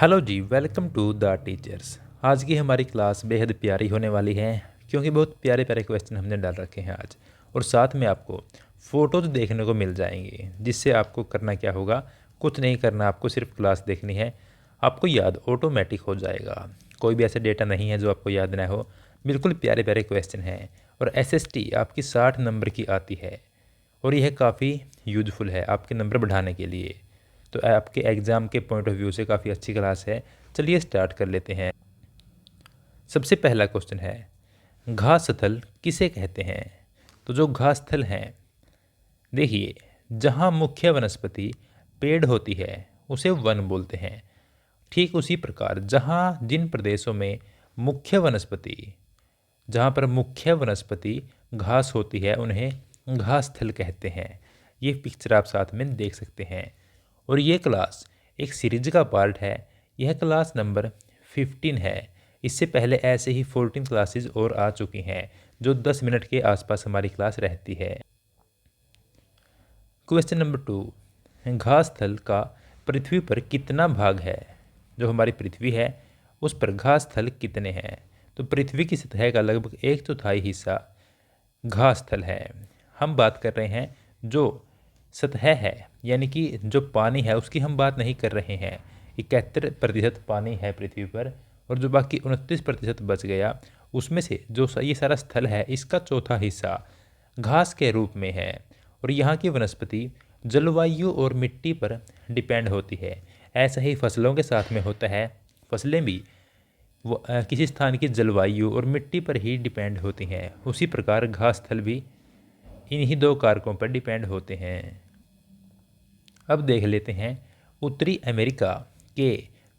Hello जी, welcome to the teachers. आज की हमारी क्लास बेहद प्यारी होने वाली है क्योंकि बहुत प्यारे प्यारे क्वेश्चन हमने डाल रखे हैं आज। और साथ में आपको फ़ोटोज़ देखने को मिल जाएंगी, जिससे आपको करना क्या होगा, कुछ नहीं करना, आपको सिर्फ क्लास देखनी है। आपको याद ऑटोमेटिक हो जाएगा। कोई भी ऐसा डेटा नहीं है जो आपको याद ना हो। बिल्कुल प्यारे प्यारे क्वेश्चन हैं। और एसएसटी आपकी 60 नंबर की आती है और यह काफ़ी यूजफुल है आपके नंबर बढ़ाने के लिए। तो आपके एग्ज़ाम के पॉइंट ऑफ व्यू से काफ़ी अच्छी क्लास है। चलिए स्टार्ट कर लेते हैं। सबसे पहला क्वेश्चन है, घास स्थल किसे कहते हैं? तो जो घास स्थल हैं, देखिए, जहाँ मुख्य वनस्पति पेड़ होती है उसे वन बोलते हैं। ठीक उसी प्रकार जहाँ जिन प्रदेशों में मुख्य वनस्पति जहाँ पर मुख्य वनस्पति घास होती है उन्हें घास स्थल कहते हैं। ये पिक्चर आप साथ में देख सकते हैं। और ये क्लास एक सीरीज का पार्ट है। यह क्लास नंबर 15 है। इससे पहले ऐसे ही 14 क्लासेस और आ चुकी हैं जो 10 मिनट के आसपास हमारी क्लास रहती है। क्वेश्चन नंबर 2, घास स्थल का पृथ्वी पर कितना भाग है? जो हमारी पृथ्वी है उस पर घास स्थल कितने हैं? तो पृथ्वी की सतह का लगभग 1/4 हिस्सा घास स्थल है। हम बात कर रहे हैं जो सतह है, यानी कि जो पानी है उसकी हम बात नहीं कर रहे हैं। 71% पानी है पृथ्वी पर, और जो बाकी 29% बच गया उसमें से जो ये सारा स्थल है इसका चौथा हिस्सा घास के रूप में है। और यहाँ की वनस्पति जलवायु और मिट्टी पर डिपेंड होती है। ऐसा ही फसलों के साथ में होता है। फसलें भी किसी स्थान की जलवायु और मिट्टी पर ही डिपेंड होती हैं। उसी प्रकार घास स्थल भी इन्हीं दो कारकों पर डिपेंड होते हैं। अब देख लेते हैं उत्तरी अमेरिका के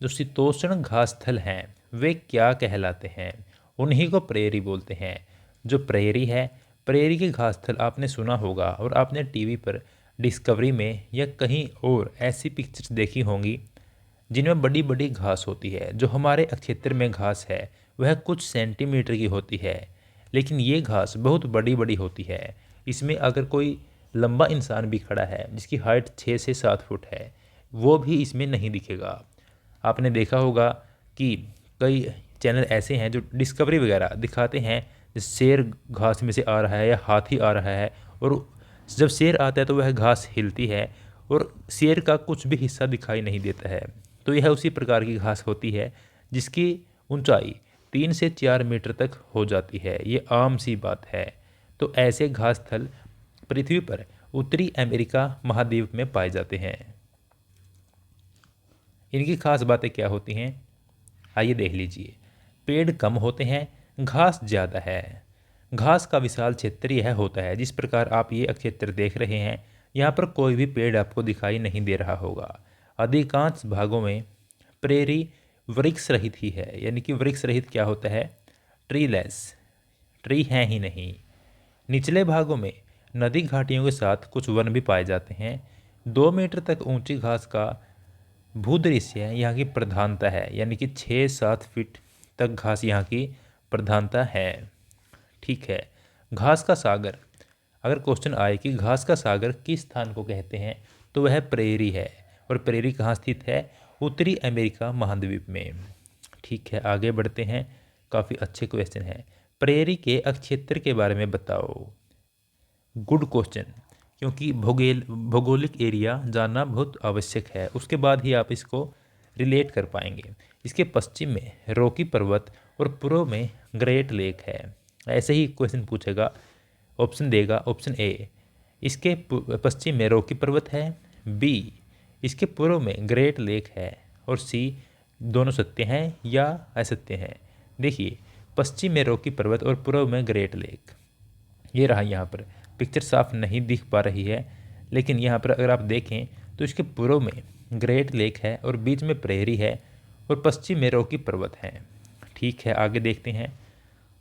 जो शीतोष्ण घास स्थल हैं वे क्या कहलाते हैं। उन्हीं को प्रेरी बोलते हैं। जो प्रेरी है, प्रेरी के घास स्थल आपने सुना होगा और आपने टीवी पर डिस्कवरी में या कहीं और ऐसी पिक्चर्स देखी होंगी जिनमें बड़ी बड़ी घास होती है। जो हमारे क्षेत्र में घास है वह कुछ सेंटीमीटर की होती है, लेकिन ये घास बहुत बड़ी बड़ी होती है। इसमें अगर कोई लंबा इंसान भी खड़ा है जिसकी हाइट 6 से 7 फुट है, वो भी इसमें नहीं दिखेगा। आपने देखा होगा कि कई चैनल ऐसे हैं जो डिस्कवरी वगैरह दिखाते हैं, जैसे शेर घास में से आ रहा है या हाथी आ रहा है, और जब शेर आता है तो वह घास हिलती है और शेर का कुछ भी हिस्सा दिखाई नहीं देता है। तो यह उसी प्रकार की घास होती है जिसकी ऊंचाई 3 से 4 मीटर तक हो जाती है। ये आम सी बात है। तो ऐसे घास स्थल पृथ्वी पर उत्तरी अमेरिका महाद्वीप में पाए जाते हैं। इनकी खास बातें क्या होती हैं, आइए देख लीजिए। पेड़ कम होते हैं, घास ज़्यादा है। घास का विशाल क्षेत्र यह होता है, जिस प्रकार आप ये क्षेत्र देख रहे हैं, यहाँ पर कोई भी पेड़ आपको दिखाई नहीं दे रहा होगा। अधिकांश भागों में प्रेरी वृक्ष रहित ही है। यानी कि वृक्ष रहित क्या होता है, ट्रीलेस, ट्री हैं ही नहीं। निचले भागों में नदी घाटियों के साथ कुछ वन भी पाए जाते हैं। 2 मीटर तक ऊंची घास का भूदृश्य यहाँ की प्रधानता है। यानी कि 6-7 फीट तक घास यहाँ की प्रधानता है। ठीक है। घास का सागर, अगर क्वेश्चन आए कि घास का सागर किस स्थान को कहते हैं, तो वह प्रेरी है। और प्रेरी कहाँ स्थित है? उत्तरी अमेरिका महाद्वीप में। ठीक है, आगे बढ़ते हैं। काफ़ी अच्छे क्वेश्चन हैं। प्रेरी के क्षेत्र के बारे में बताओ। गुड क्वेश्चन, क्योंकि भौगोलिक एरिया जानना बहुत आवश्यक है, उसके बाद ही आप इसको रिलेट कर पाएंगे। इसके पश्चिम में रॉकी पर्वत और पूर्व में ग्रेट लेक है। ऐसे ही क्वेश्चन पूछेगा, ऑप्शन देगा। ऑप्शन ए, इसके पश्चिम में रॉकी पर्वत है। बी, इसके पूर्व में ग्रेट लेक है। और सी, दोनों सत्य हैं या असत्य हैं। देखिए, पश्चिम में रॉकी पर्वत और पूर्व में ग्रेट लेक, ये रहा। यहाँ पर पिक्चर साफ नहीं दिख पा रही है, लेकिन यहाँ पर अगर आप देखें तो इसके पूर्व में ग्रेट लेक है और बीच में प्रेरी है और पश्चिम में रॉकी पर्वत है। ठीक है, आगे देखते हैं।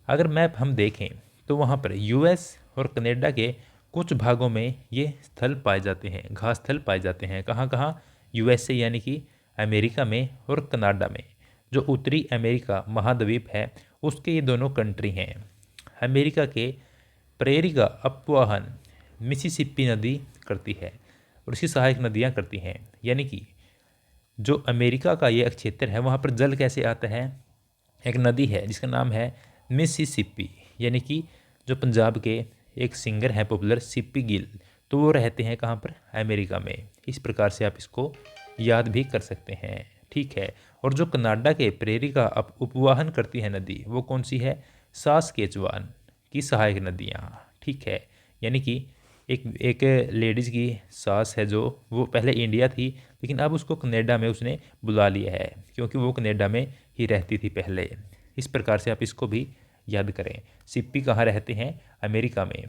अगर मैप हम देखें तो वहाँ पर यूएस और कनाडा के कुछ भागों में ये स्थल पाए जाते हैं, घास स्थल पाए जाते हैं। कहाँ कहाँ? यूएसए यानी कि अमेरिका में, और कनाडा में। जो उत्तरी अमेरिका महाद्वीप है उसके ये दोनों कंट्री हैं। अमेरिका के प्रेरी का अपवाहन मिसिसिपी नदी करती है और इसकी सहायक नदियाँ करती हैं। यानी कि जो अमेरिका का ये क्षेत्र है वहाँ पर जल कैसे आता है? एक नदी है जिसका नाम है मिसिसिपी, यानी कि जो पंजाब के एक सिंगर हैं पॉपुलर सिप्पी गिल, तो वो रहते हैं कहाँ पर? अमेरिका में। इस प्रकार से आप इसको याद भी कर सकते हैं, ठीक है। और जो कनाडा के प्रेरी का उपवाहन करती है नदी वो कौन सी है? सास्केचुआन की सहायक नदियाँ, ठीक है। यानी कि एक एक लेडीज़ की सास है जो वो पहले इंडिया थी लेकिन अब उसको कनाडा में उसने बुला लिया है क्योंकि वो कनाडा में ही रहती थी पहले। इस प्रकार से आप इसको भी याद करें। सिप्पी कहाँ रहते हैं? अमेरिका में।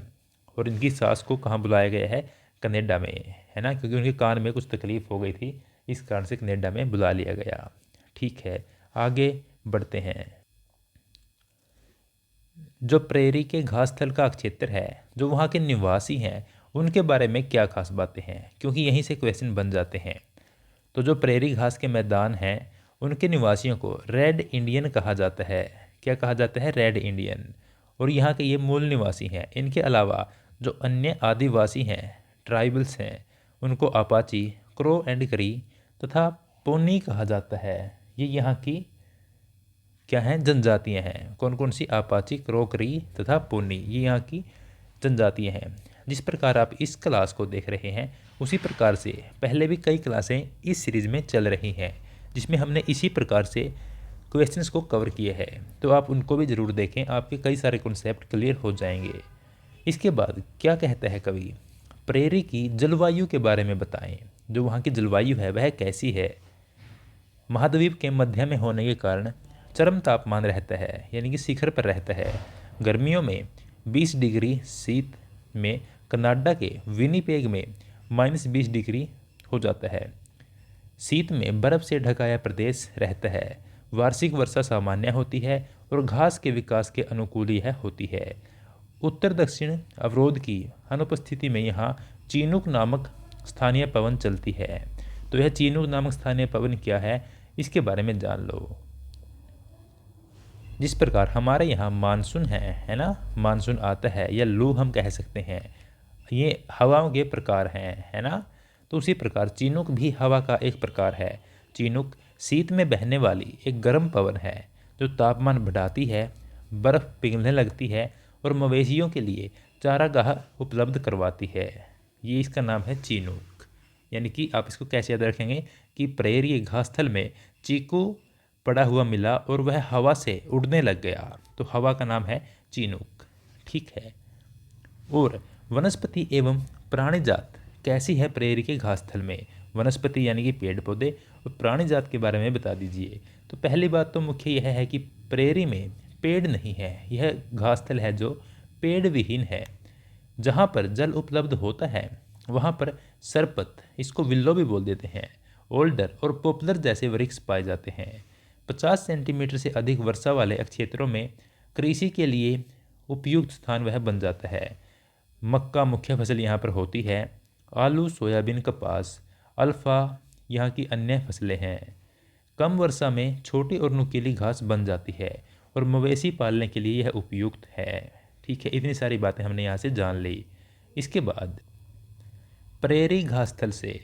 और इनकी सास को कहाँ बुलाया गया है? कनाडा में, है ना, क्योंकि उनके कान में कुछ तकलीफ़ हो गई थी, इस कारण से कनाडा में बुला लिया गया। ठीक है, आगे बढ़ते हैं। जो प्रेरी के घास स्थल का क्षेत्र है, जो वहाँ के निवासी हैं उनके बारे में क्या खास बातें हैं, क्योंकि यहीं से क्वेश्चन बन जाते हैं। तो जो प्रेरी घास के मैदान हैं उनके निवासियों को रेड इंडियन कहा जाता है। क्या कहा जाता है? Red Indian. और यहाँ के ये मूल निवासी हैं। इनके अलावा जो अन्य आदिवासी हैं, ट्राइबल्स हैं, उनको अपाची, क्रो एंड करी तथा पोनी कहा जाता है। ये यहाँ की क्या हैं? जनजातियाँ हैं। कौन कौन सी? अपाची, क्रो, करी तथा पोनी, ये यहाँ की जनजातियाँ हैं। जिस प्रकार आप इस क्लास को देख रहे हैं उसी प्रकार से पहले भी कई क्लासें इस सीरीज़ में चल रही हैं जिसमें हमने इसी प्रकार से क्वेश्चंस को कवर किए हैं, तो आप उनको भी ज़रूर देखें, आपके कई सारे कॉन्सेप्ट क्लियर हो जाएंगे। इसके बाद क्या कहता है कवि? प्रेरी की जलवायु के बारे में बताएं। जो वहाँ की जलवायु है वह कैसी है? महाद्वीप के मध्य में होने के कारण चरम तापमान रहता है, यानी कि शिखर पर रहता है। गर्मियों में 20 डिग्री, शीत में कनाडा के विनीपेग में -20 डिग्री हो जाता है। शीत में बर्फ़ से ढकाया प्रदेश रहता है। वार्षिक वर्षा सामान्य होती है और घास के विकास के अनुकूल यह होती है। उत्तर दक्षिण अवरोध की अनुपस्थिति में यहाँ चीनूक नामक स्थानीय पवन चलती है। तो यह चीनूक नामक स्थानीय पवन क्या है, इसके बारे में जान लो। जिस प्रकार हमारे यहाँ मानसून है ना, मानसून आता है या लू हम कह सकते हैं, ये हवाओं के प्रकार हैं, है ना। तो उसी प्रकार चीनूक भी हवा का एक प्रकार है। चीनूक शीत में बहने वाली एक गर्म पवन है जो तापमान बढ़ाती है, बर्फ़ पिघलने लगती है और मवेशियों के लिए चारागाह उपलब्ध करवाती है। ये इसका नाम है चीनूक। यानी कि आप इसको कैसे याद रखेंगे कि प्रेरीय घासस्थल में चीकू पड़ा हुआ मिला और वह हवा से उड़ने लग गया, तो हवा का नाम है चीनूक, ठीक है। और वनस्पति एवं प्राणी जात कैसी है प्रेरी के घासस्थल में? वनस्पति यानी कि पेड़ पौधे, और प्राणी जात के बारे में बता दीजिए। तो पहली बात तो मुख्य यह है कि प्रेरी में पेड़ नहीं है, यह घासस्थल है जो पेड़ विहीन है। जहाँ पर जल उपलब्ध होता है वहाँ पर सरपत, इसको विल्लो भी बोल देते हैं, ओल्डर और पॉपुलर जैसे वृक्ष पाए जाते हैं। 50 सेंटीमीटर से अधिक वर्षा वाले क्षेत्रों में कृषि के लिए उपयुक्त स्थान वह बन जाता है। मक्का मुख्य फसल यहाँ पर होती है। आलू, सोयाबीन, कपास, अल्फा यहाँ की अन्य फसलें हैं। कम वर्षा में छोटी और नुकीली घास बन जाती है और मवेशी पालने के लिए यह उपयुक्त है, ठीक है। इतनी सारी बातें हमने यहाँ से जान ली। इसके बाद प्रेरी घासस्थल से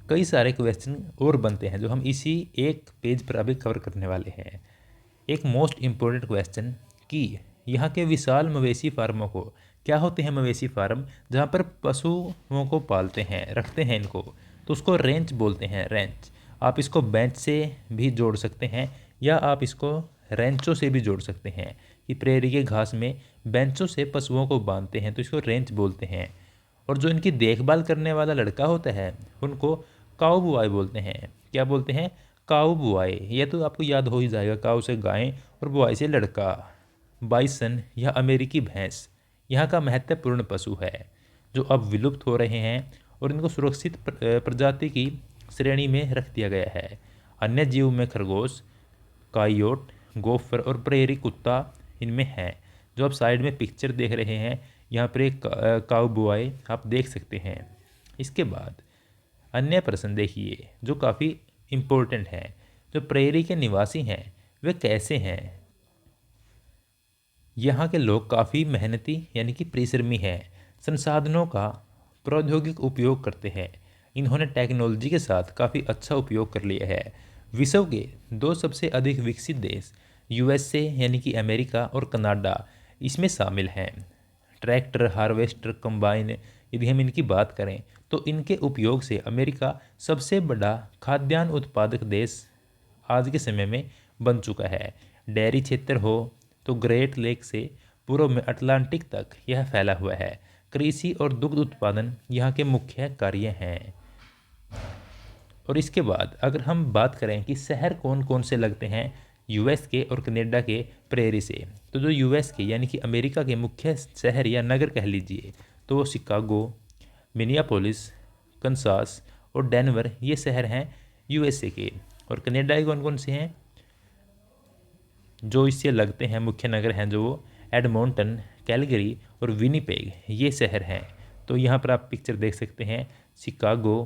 कई सारे क्वेश्चन और बनते हैं जो हम इसी एक पेज पर अभी कवर करने वाले हैं। एक मोस्ट इम्पोर्टेंट क्वेश्चन कि यहाँ के विशाल मवेशी फार्मों को क्या होते हैं? मवेशी फार्म जहाँ पर पशुओं को पालते हैं, रखते हैं इनको, तो उसको रेंच बोलते हैं, रेंच। आप इसको बेंच से भी जोड़ सकते हैं या आप इसको रेंचों से भी जोड़ सकते हैं कि प्रेरी के घास में बेंचों से पशुओं को बांधते हैं तो इसको रेंच बोलते हैं। और जो इनकी देखभाल करने वाला लड़का होता है उनको काऊ बुआई बोलते हैं। क्या बोलते हैं? काऊ बुआई। यह तो आपको याद हो ही जाएगा, काऊ से गाय और बुआई से लड़का। बाइसन या अमेरिकी भैंस यहाँ का महत्वपूर्ण पशु है जो अब विलुप्त हो रहे हैं और इनको सुरक्षित प्रजाति की श्रेणी में रख दिया गया है। अन्य जीव में खरगोश, काइयोट, गोफर और प्रेरी कुत्ता इनमें हैं। जो आप साइड में पिक्चर देख रहे हैं यहाँ पर एक काऊ बुआई आप देख सकते हैं। इसके बाद अन्य प्रश्न देखिए जो काफ़ी इम्पोर्टेंट हैं। जो प्रेरी के निवासी हैं वे कैसे हैं? यहाँ के लोग काफ़ी मेहनती यानी कि परिश्रमी हैं, संसाधनों का प्रौद्योगिक उपयोग करते हैं, इन्होंने टेक्नोलॉजी के साथ काफ़ी अच्छा उपयोग कर लिया है। विश्व के 2 सबसे अधिक विकसित देश यूएसए यानी कि अमेरिका और कनाडा इसमें शामिल हैं। ट्रैक्टर, हार्वेस्टर, कंबाइन, यदि हम इनकी बात करें तो इनके उपयोग से अमेरिका सबसे बड़ा खाद्यान्न उत्पादक देश आज के समय में बन चुका है। डेयरी क्षेत्र हो तो ग्रेट लेक से पूर्व में अटलांटिक तक यह फैला हुआ है। कृषि और दुग्ध उत्पादन यहाँ के मुख्य कार्य हैं। और इसके बाद अगर हम बात करें कि शहर कौन कौन से लगते हैं यूएस के और कनाडा के प्रेरी से, तो जो यूएस के यानी कि अमेरिका के मुख्य शहर या नगर कह लीजिए तो वो शिकागो, मिनियापोलिस, कंसास और डेनवर ये शहर हैं यूएसए के। और कनाडा के कौन कौन से हैं जो इससे लगते हैं मुख्य नगर हैं जो वो एडमोंटन, कैलगरी और विनीपेग ये शहर हैं। तो यहाँ पर आप पिक्चर देख सकते हैं शिकागो,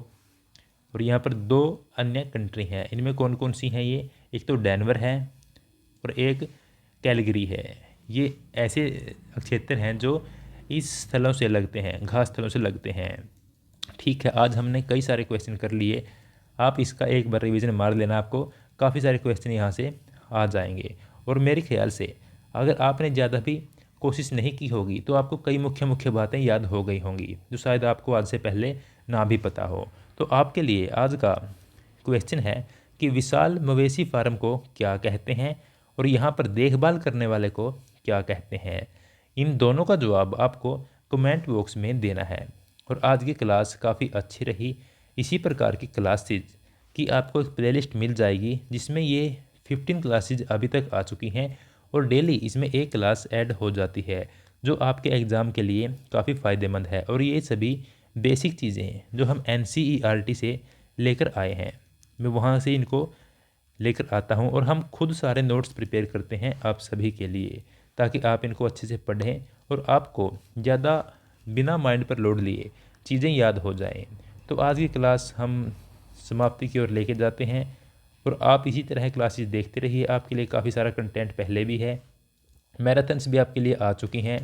और यहाँ पर 2 अन्य कंट्री हैं। इनमें कौन कौन सी हैं ये, एक तो डेनवर है और एक कैलगरी है। ये ऐसे क्षेत्र हैं जो इस स्थलों से लगते हैं, घास स्थलों से लगते हैं। ठीक है, आज हमने कई सारे क्वेश्चन कर लिए। आप इसका एक बार रिवीजन मार लेना, आपको काफ़ी सारे क्वेश्चन यहाँ से आ जाएंगे। और मेरे ख्याल से अगर आपने ज़्यादा भी कोशिश नहीं की होगी तो आपको कई मुख्य मुख्य बातें याद हो गई होंगी जो शायद आपको आज से पहले ना भी पता हो। तो आपके लिए आज का क्वेश्चन है कि विशाल मवेशी फार्म को क्या कहते हैं और यहाँ पर देखभाल करने वाले को क्या कहते हैं। इन दोनों का जवाब आपको कमेंट बॉक्स में देना है। और आज की क्लास काफ़ी अच्छी रही। इसी प्रकार की क्लासेज की आपको एक प्लेलिस्ट मिल जाएगी जिसमें ये 15 क्लासेज अभी तक आ चुकी हैं और डेली इसमें एक क्लास ऐड हो जाती है जो आपके एग्ज़ाम के लिए काफ़ी फ़ायदेमंद है। और ये सभी बेसिक चीज़ें हैं जो हम NCERT से लेकर आए हैं, मैं वहाँ से इनको लेकर आता हूँ और हम खुद सारे नोट्स प्रिपेयर करते हैं आप सभी के लिए ताकि आप इनको अच्छे से पढ़ें और आपको ज़्यादा बिना माइंड पर लोड लिए चीज़ें याद हो जाएं। तो आज की क्लास हम समाप्ति की ओर लेके जाते हैं और आप इसी तरह क्लासेस देखते रहिए। आपके लिए काफ़ी सारा कंटेंट पहले भी है, मैराथन्स भी आपके लिए आ चुकी हैं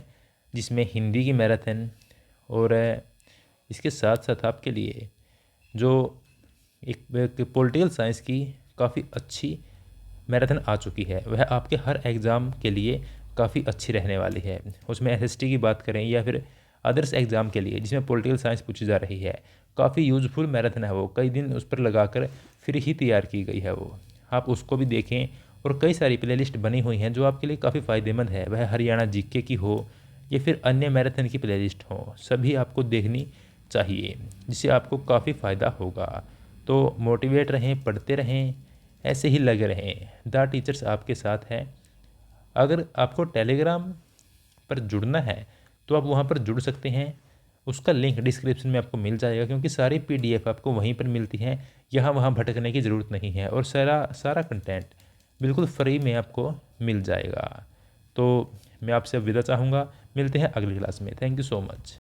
जिसमें हिंदी की मैराथन और इसके साथ साथ आपके लिए जो एक पॉलिटिकल साइंस की काफ़ी अच्छी मैराथन आ चुकी है वह आपके हर एग्ज़ाम के लिए काफ़ी अच्छी रहने वाली है। उसमें SST की बात करें या फिर अदर्स एग्ज़ाम के लिए जिसमें पॉलिटिकल साइंस पूछी जा रही है, काफ़ी यूज़फुल मैराथन है वो, कई दिन उस पर लगाकर फिर ही तैयार की गई है वो, आप उसको भी देखें। और कई सारी प्लेलिस्ट बनी हुई हैं जो आपके लिए काफ़ी फ़ायदेमंद है, वह हरियाणा GK की हो या फिर अन्य मैराथन की प्लेलिस्ट हो, सभी आपको देखनी चाहिए जिससे आपको काफ़ी फ़ायदा होगा। तो मोटिवेट रहें, पढ़ते रहें, ऐसे ही लगे रहें। द टीचर्स आपके साथ है। अगर आपको टेलीग्राम पर जुड़ना है तो आप वहाँ पर जुड़ सकते हैं, उसका लिंक डिस्क्रिप्शन में आपको मिल जाएगा क्योंकि सारी PDF आपको वहीं पर मिलती हैं, यहाँ वहाँ भटकने की ज़रूरत नहीं है और सारा कंटेंट बिल्कुल फ्री में आपको मिल जाएगा। तो मैं आपसे विदा चाहूँगा, मिलते हैं अगली क्लास में। Thank you so much.